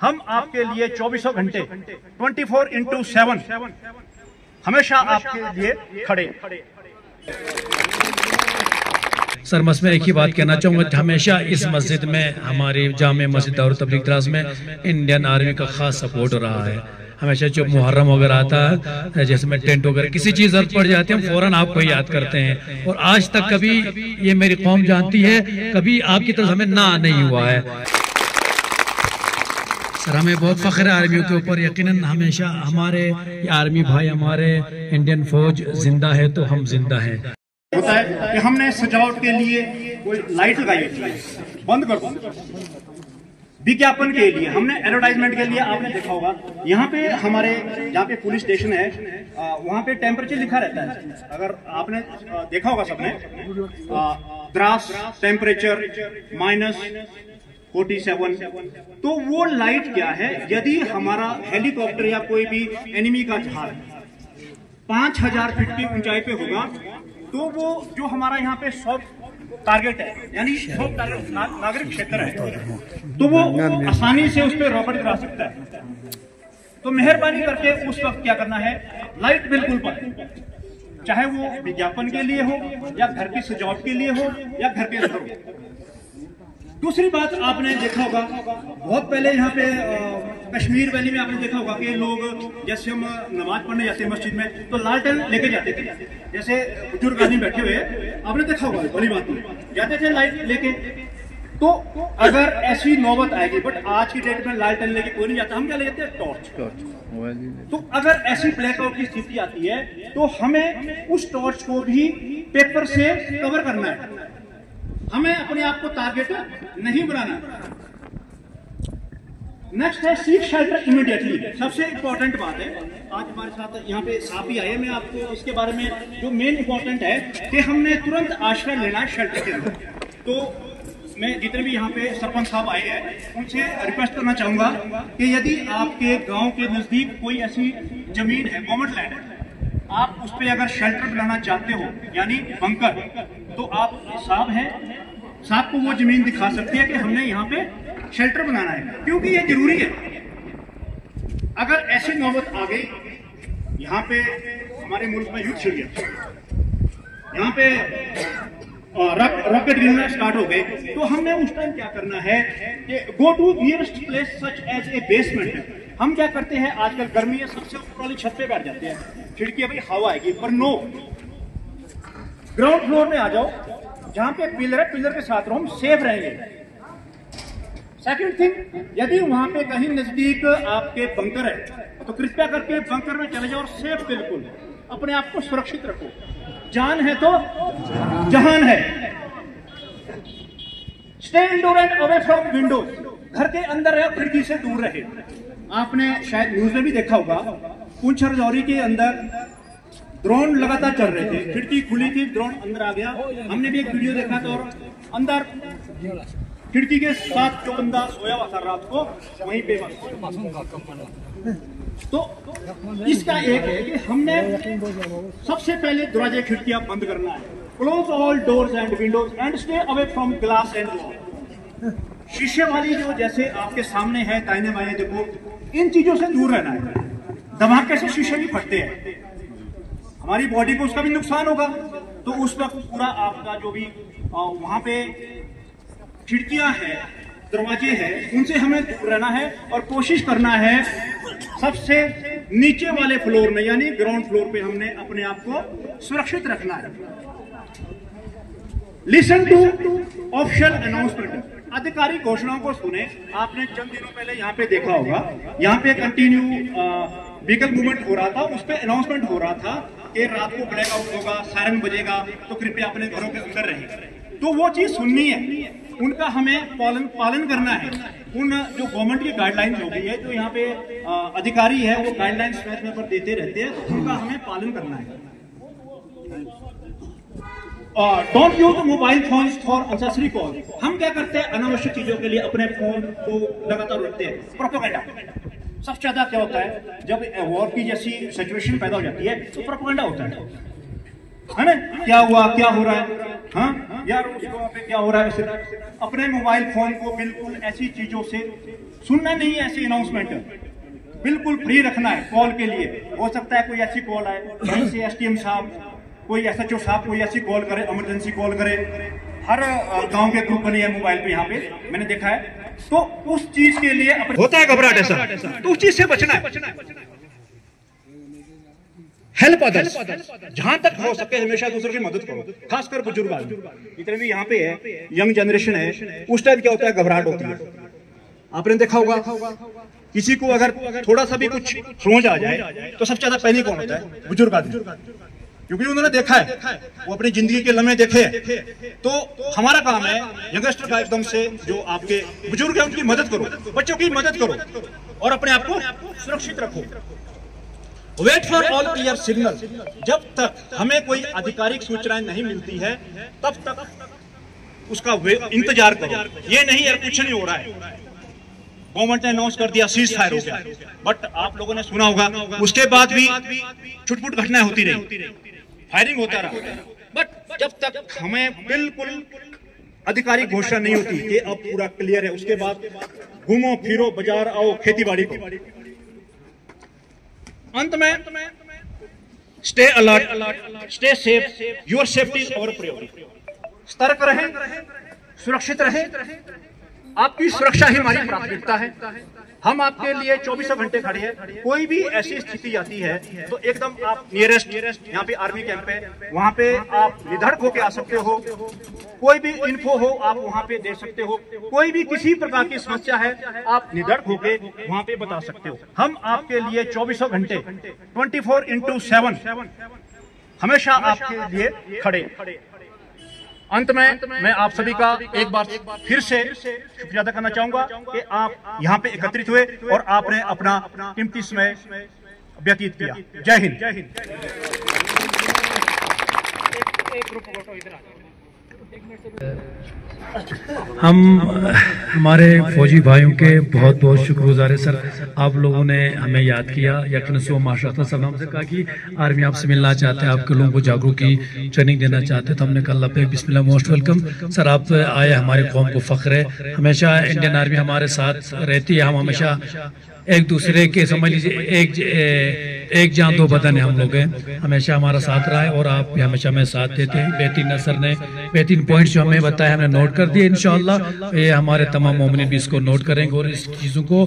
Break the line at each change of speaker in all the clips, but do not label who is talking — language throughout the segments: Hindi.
हम आपके लिए 24 घंटे 24x7 हमेशा आपके लिए खड़े।
सर बस मैं एक ही बात कहना चाहूँगा, हमेशा इस मस्जिद में, हमारी जामे मस्जिद और तबलीग दराज में इंडियन आर्मी का खास सपोर्ट रहा है। हमेशा जो मुहर्रम वगैरह आता है, जैसे में टेंट वगैरह किसी चीज़ जरूरत पड़ जाती है, हम फौरन आपको याद करते हैं। और आज तक कभी, ये मेरी कौम जानती है, कभी आपकी तरफ हमें ना नहीं हुआ है। सर हमें बहुत फख्र है आर्मियों के ऊपर। यकीनन हमेशा हमारे आर्मी भाई, हमारे इंडियन फौज जिंदा है तो हम जिंदा हैं।
होता है कि हमने सजावट के लिए कोई लाइट लगाई होती है, बंद कर दो। विज्ञापन के लिए, हमने एडवर्टाइजमेंट के लिए, आपने देखा होगा यहाँ पे हमारे जहाँ पे पुलिस स्टेशन है वहाँ पे टेम्परेचर लिखा रहता है। अगर आपने देखा होगा सबने, द्रास टेम्परेचर -47। तो वो लाइट क्या है, यदि हमारा हेलीकॉप्टर या कोई भी एनिमी का जहाज 5000 फीट की ऊंचाई पे होगा, तो वो जो हमारा यहाँ पे सॉफ्ट टारगेट है, यानी सॉफ्ट टारगेट नागरिक क्षेत्र है, तो वो आसानी से उस पर रॉकेट गिरा सकता है। तो मेहरबानी करके उस वक्त क्या करना है, लाइट बिल्कुल बंद, चाहे वो विज्ञापन के लिए हो या घर की सजावट के लिए हो या घर के अंदर हो। दूसरी बात आपने देखा होगा, बहुत पहले यहाँ पे कश्मीर वैली में आपने देखा होगा कि लोग, जैसे हम नमाज पढ़ने जाते हैं मस्जिद में, तो लालटेन लेके जाते थे। जैसे बुजुर्ग आदमी बैठे हुए, आपने देखा होगा, बड़ी बात नहीं, जाते थे लाइट लेके। तो अगर ऐसी नौबत आएगी, बट आज की डेट में लालटेन लेके कोई नहीं जाता, हम क्या ले जाते हैं, टॉर्च। तो अगर ऐसी ब्लैकआउट की स्थिति आती है तो हमें उस टॉर्च को भी पेपर से कवर करना है, हमें अपने आप को टारगेट नहीं बनाना। नेक्स्ट है सीक शेल्टर इमीडिएटली। सबसे इंपॉर्टेंट बात है, आज हमारे साथ यहाँ पे साहब भी आए, मैं आपको इसके बारे में जो मेन इंपॉर्टेंट है कि हमने तुरंत आश्रय लेना है शेल्टर के अंदर। तो मैं जितने भी यहाँ पे सरपंच साहब आए हैं उनसे रिक्वेस्ट करना चाहूंगा कि यदि आपके गांव के नजदीक कोई ऐसी जमीन है, गवर्नमेंट लैंड है, आप उस पर अगर शेल्टर बनाना चाहते हो, यानी बंकर, तो आप साहब हैं, साहब को वो जमीन दिखा सकते हैं कि हमने यहाँ पे शेल्टर बनाना है, क्योंकि ये जरूरी है। अगर ऐसी नौबत आ गई, यहाँ पे हमारे मुल्क में युद्ध छिड़ गया, यहाँ पे रॉकेट गिरना स्टार्ट हो गए, तो हमने उस टाइम क्या करना है कि go to nearest place such as a basement है। हम क्या करते हैं, आजकल गर्मी है, सबसे ऊपर वाली छत पे बैठ जाते हैं, खिड़की भाई हवा आएगी, पर नो, ग्राउंड फ्लोर में आ जाओ, जहां पे पिलर है, पिलर के साथ रहो, हम सेफ रहेंगे। सेकंड थिंग, यदि वहां पे कहीं नजदीक आपके बंकर है तो कृपया करके बंकर में चले जाओ और सेफ, बिल्कुल अपने आप को सुरक्षित रखो। जान है तो जहान है। Stay indoor and away from Windows. घर के अंदर रहे, खिड़की से दूर रहे। आपने शायद न्यूज में भी देखा होगा, पुंछ राजौरी के अंदर ड्रोन लगातार चल रहे थे, खिड़की खुली थी, ड्रोन अंदर आ गया। हमने भी एक वीडियो देखा था, और अंदर खिड़की के साथ जो बंदा सोया हुआ था रात को, वहीं पे। तो इसका एक है कि हमने सबसे पहले दरवाजे खिड़कियां बंद करना है। Close all doors and Windows and stay away from glass and wall. शीशे वाली जो जैसे आपके सामने है, दाहिने बाएं देखो, इन चीजों से दूर रहना है। धमाके से शीशे भी फटते हैं, हमारी बॉडी को उसका भी नुकसान होगा। तो उस वक्त पूरा आपका जो भी वहां पे खिड़कियां हैं, दरवाजे हैं, उनसे हमें दूर रहना है और कोशिश करना है सबसे नीचे वाले फ्लोर में, यानी ग्राउंड फ्लोर पे हमने अपने आप को सुरक्षित रखना है। Listen to official announcement. आधिकारिक घोषणाओं को सुने। आपने चंद दिनों पहले यहाँ पे देखा होगा, यहाँ पे कंटिन्यू व्हीकल मूवमेंट हो रहा था, उस पर अनाउंसमेंट हो रहा था कि रात को ब्लैकआउट होगा, सायरन बजेगा, तो कृपया अपने घरों के अंदर रहें। तो वो चीज सुननी है, उनका हमें पालन करना है। उन जो गवर्नमेंट की गाइडलाइंस हो गई है, जो यहाँ पे अधिकारी है वो गाइडलाइंस समय पर देते रहते हैं, तो उनका हमें पालन करना है। Don't use mobile phones for unnecessary call. हम क्या करते हैं, अनावश्यक चीजों के लिए अपने फोन को लगातार रखते हैं। प्रोपेगेंडा सबसे ज्यादा क्या होता है, जब वॉर की जैसी सिचुएशन पैदा हो जाती है तो प्रोपेगेंडा होता है ना, क्या हुआ, क्या हो रहा है, हाँ यार, उसको वहाँ पे क्या हो रहा है, अपने मोबाइल फोन को बिल्कुल ऐसी चीजों से सुनना नहीं है। ऐसी अनाउंसमेंट बिल्कुल फ्री रखना है कॉल के लिए। हो सकता है कोई ऐसी कॉल आए कहीं से, STM साहब, कोई SHO साहब कोई ऐसी कॉल करे, इमरजेंसी कॉल करे। हर गांव के ग्रुप बने हैं मोबाइल पे, यहाँ पे मैंने देखा है। तो उस चीज के लिए होता है घबराहट ऐसा, तो उस चीज से बचना है। हेल्प अदर्स, जहां तक हो सके हमेशा दूसरों की मदद करो, खासकर बुजुर्ग आदमी। जितने भी यहाँ पे है यंग जनरेशन है, उस टाइम क्या होता है, घबराहट होती है। आपने देखा होगा किसी को अगर थोड़ा सा भी कुछ सोच आ जाए तो सबसे ज्यादा पैनिक कौन होता है, बुजुर्ग आदमी, क्योंकि उन्होंने देखा है, वो अपनी जिंदगी के लम्हे देखे हैं। तो हमारा काम है यंगस्टर का एकदम से, जो आपके बुजुर्ग है उनकी मदद करो, बच्चों की मदद करो और अपने आप को सुरक्षित रखो। Wait for all clear signal, जब तक हमें कोई आधिकारिक सूचनाएं नहीं मिलती है तब तक उसका इंतजार करो। ये नहीं यार कुछ नहीं हो रहा है, गवर्नमेंट ने अनाउंस कर दिया सीज फायर हो गया, बट आप लोगों ने सुना होगा उसके बाद भी छुटपुट घटनाएं होती रही, फायरिंग होता रहा। बट जब तक हमें बिल्कुल आधिकारिक घोषणा नहीं होती कि अब पूरा क्लियर है, उसके बाद घूमो फिरो, बाजार आओ, खेती बाड़ी को। अंत में stay alert, stay safe, your safety is our priority. सतर्क रहें, सुरक्षित रहें, आपकी सुरक्षा ही हमारी प्राथमिकता है। हम आपके लिए 24 घंटे खड़े हैं। कोई भी ऐसी स्थिति आती है तो एकदम आप नियरेस्ट, यहाँ पे आर्मी कैंप है, वहाँ पे आप निधड़क होके आ सकते हो। कोई भी इन्फो हो आप वहाँ पे दे सकते हो। कोई भी किसी प्रकार की समस्या है आप निधड़क होके वहाँ पे बता सकते हो। हम आपके लिए 24 घंटे 24/7 हमेशा आपके लिए खड़े। अंत में मैं आप सभी का एक बार फिर से शुक्रिया अदा करना चाहूंगा कि आप यहाँ पे एकत्रित हुए और आपने अपना कीमती समय व्यतीत किया। जय हिंद।
हम हमारे फौजी भाइयों के बहुत बहुत शुक्रगुजार है सर, आप लोगों ने हमें याद किया। यकीन सुबह माशाअल्लाह सब हमसे कहा कि आर्मी आपसे मिलना चाहते हैं, आपके लोगों को जागरूक की ट्रेनिंग देना चाहते हैं, तो हमने कहा अल्लाह पे बिस्मिल्लाह, मोस्ट वेलकम सर। आप आए, हमारी कौम को फख्र है, हमेशा इंडियन आर्मी हमारे साथ रहती है। हम हमेशा एक दूसरे के, समझ लीजिए एक जान दो बदन है हम लोग हैं, हमेशा हमारा साथ रहा है और आप भी हमेशा हमें साथ देते हैं। बेहतरीन सर ने बेहतरीन पॉइंट्स जो हमें बताया हमने नोट कर दिए। इंशाअल्लाह ये हमारे तमाम मोमिन भी इसको नोट करेंगे और इस चीज़ों को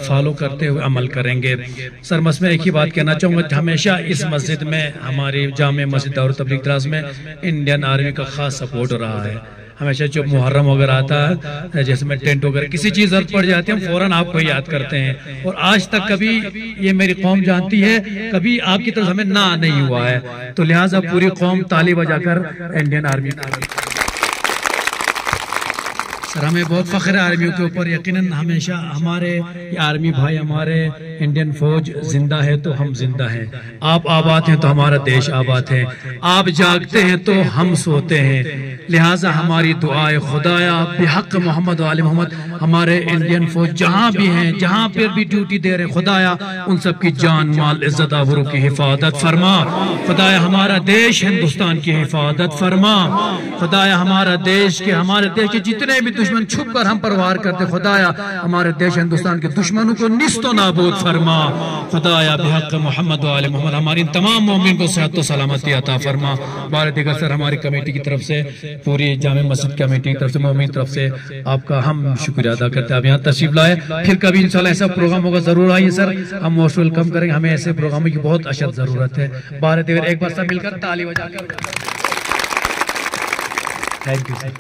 फॉलो करते हुए अमल करेंगे। सर बस मैं एक ही बात कहना चाहूँगा, हमेशा इस मस्जिद में, हमारी जामे मस्जिद और तबलीग दराज में इंडियन आर्मी का खास सपोर्ट रहा है। हमेशा जब मुहर्रम वगैरह आता है, जैसे मैं टेंट वगैरह किसी चीज जरूरत पड़ जाती है, हम फौरन आपको याद करते हैं। और आज तक कभी, ये मेरी कौम जानती है, कभी आपकी तरफ हमें ना नहीं हुआ है। तो लिहाजा पूरी कौम ताली बजाकर इंडियन आर्मी सर, हमें बहुत फख्र है आर्मियों के ऊपर। यकीनन हमेशा हमारे आर्मी भाई, हमारे इंडियन फौज जिंदा है तो हम जिंदा हैं। आप आबाद हैं तो हमारा देश आबाद है। आप जागते हैं तो हम सोते हैं। लिहाजा हमारी दुआएं खुदाया बेहक मोहम्मद वाले मोहम्मद, हमारे इंडियन फौज जहाँ भी हैं, जहाँ पर भी ड्यूटी दे रहे, खुदाया उन सब की जान माल इज्जत आबरू की हिफाजत फरमा। खुदाया हमारा देश हिंदुस्तान की हिफाजत फरमा। खुदाया हमारे देश के जितने भी दुश्मन छुप कर हम पर वार करते, खुदाया हमारे देश हिंदुस्तान के दुश्मनों को निस्तो नाबूद फरमा। खुदाया बेहक मोहम्मद वाले मोहम्मद, हमारी तमाम मोमिन को सेहत सलामती अता फरमा। बार दिगर सर, हमारी कमेटी की तरफ से, पूरी जामे मस्जिद कमेटी की तरफ से, मोमिन की तरफ से आपका हम शुक्रिया अदा करते हैं। आप यहाँ तशरीफ लाए, फिर कभी इंशाल्लाह ऐसा प्रोग्राम होगा जरूर आइए सर, हम मोस्ट वेलकम करेंगे। हमें ऐसे प्रोग्रामों की बहुत अशद जरूरत है। बार दिगर एक बार सब मिलकर ताली बजाकर थैंक यू सर।